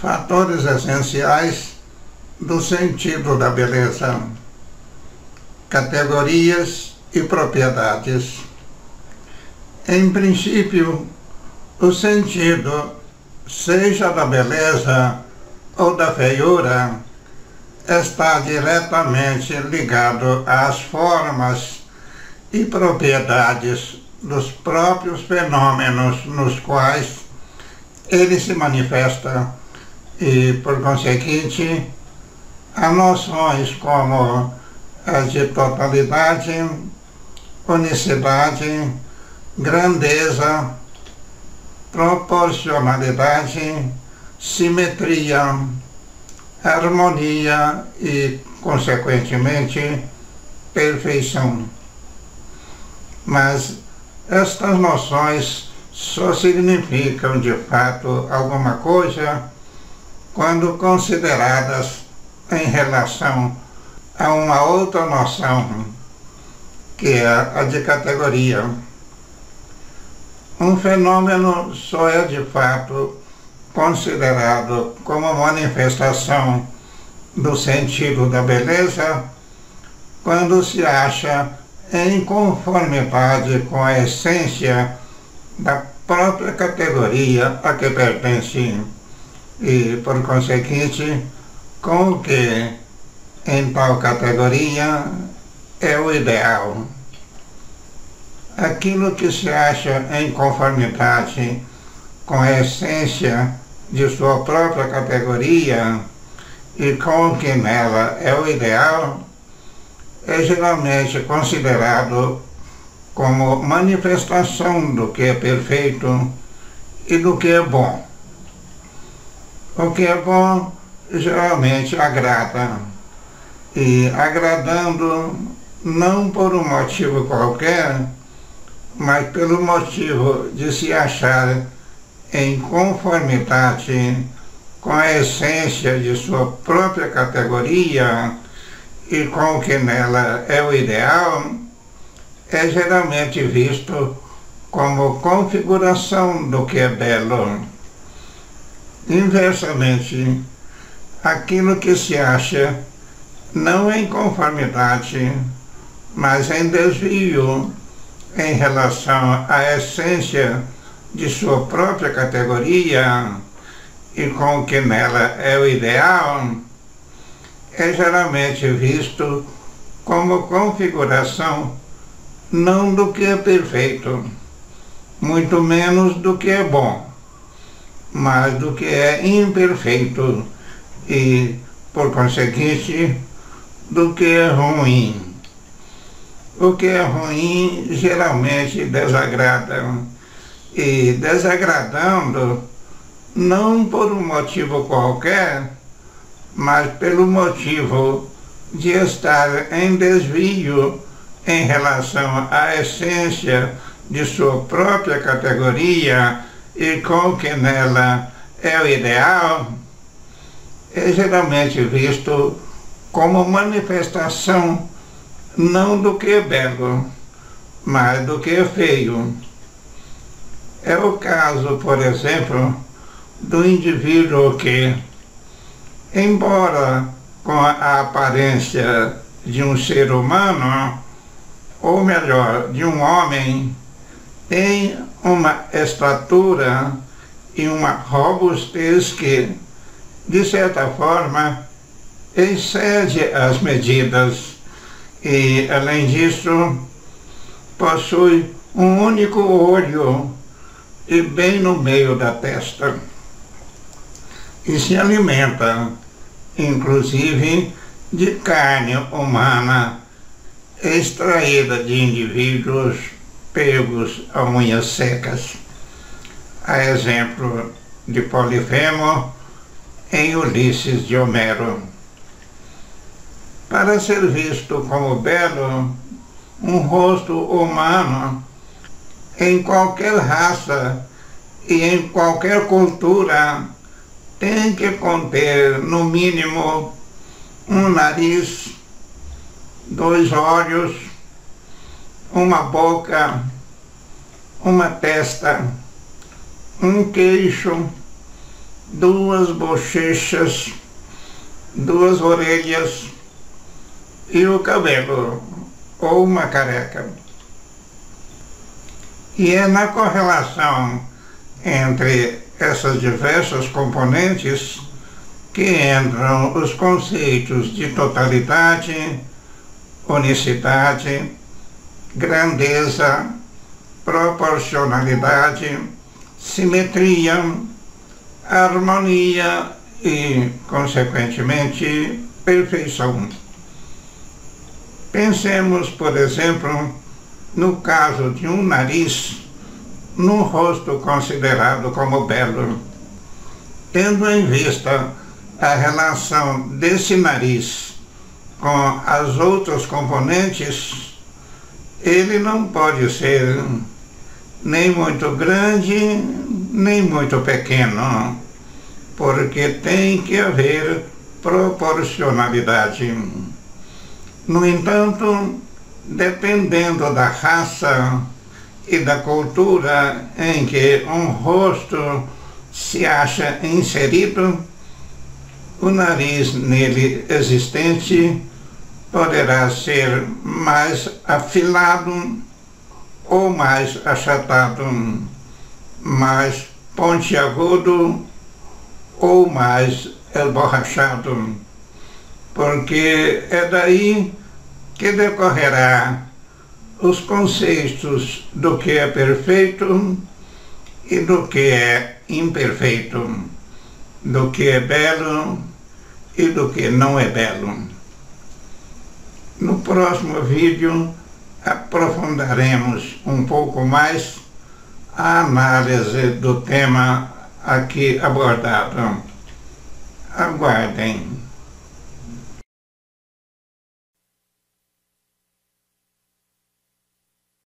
Fatores essenciais do sentido da beleza, categorias e propriedades. Em princípio, o sentido, seja da beleza ou da feiura, está diretamente ligado às formas e propriedades dos próprios fenômenos nos quais ele se manifesta e, por conseguinte, a noções como as de totalidade, unicidade, grandeza, proporcionalidade, simetria, harmonia e, consequentemente, perfeição. Mas estas noções só significam de fato alguma coisa quando consideradas em relação a uma outra noção, que é a de categoria. Um fenômeno só é de fato considerado como manifestação do sentido da beleza quando se acha em conformidade com a essência da própria categoria a que pertence e, por conseguinte, com o que em tal categoria é o ideal. Aquilo que se acha em conformidade com a essência de sua própria categoria e com o que nela é o ideal é geralmente considerado como manifestação do que é perfeito e do que é bom. O que é bom geralmente agrada, e agradando não por um motivo qualquer, mas pelo motivo de se achar em conformidade com a essência de sua própria categoria e com o que nela é o ideal, é geralmente visto como configuração do que é belo. Inversamente, aquilo que se acha não em conformidade, mas em desvio em relação à essência de sua própria categoria e com o que nela é o ideal, é geralmente visto como configuração não do que é perfeito, muito menos do que é bom, mas do que é imperfeito e, por conseguinte, do que é ruim. O que é ruim geralmente desagrada, e desagradando não por um motivo qualquer, mas pelo motivo de estar em desvio em relação à essência de sua própria categoria e com o que nela é o ideal, é geralmente visto como manifestação não do que é belo, mas do que é feio. É o caso, por exemplo, do indivíduo que, embora com a aparência de um ser humano, ou melhor, de um homem, tem uma estatura e uma robustez que, de certa forma, excede as medidas e, além disso, possui um único olho e bem no meio da testa, e se alimenta, inclusive, de carne humana extraída de indivíduos pegos a unhas secas, a exemplo de Polifemo em Ulisses de Homero. Para ser visto como belo, um rosto humano em qualquer raça e em qualquer cultura tem que conter, no mínimo, um nariz, 2 olhos, uma boca, uma testa, um queixo, duas bochechas, duas orelhas e o cabelo, ou uma careca. E é na correlação entre essas diversas componentes que entram os conceitos de totalidade, unicidade, grandeza, proporcionalidade, simetria, harmonia e, consequentemente, perfeição. Pensemos, por exemplo, no caso de um nariz, num rosto considerado como belo. Tendo em vista a relação desse nariz com as outras componentes, ele não pode ser nem muito grande, nem muito pequeno, porque tem que haver proporcionalidade. No entanto, dependendo da raça e da cultura em que um rosto se acha inserido, o nariz nele existente poderá ser mais afilado ou mais achatado, mais pontiagudo ou mais esborrachado, porque é daí que decorrerá os conceitos do que é perfeito e do que é imperfeito, do que é belo e do que não é belo. No próximo vídeo aprofundaremos um pouco mais a análise do tema aqui abordado. Aguardem.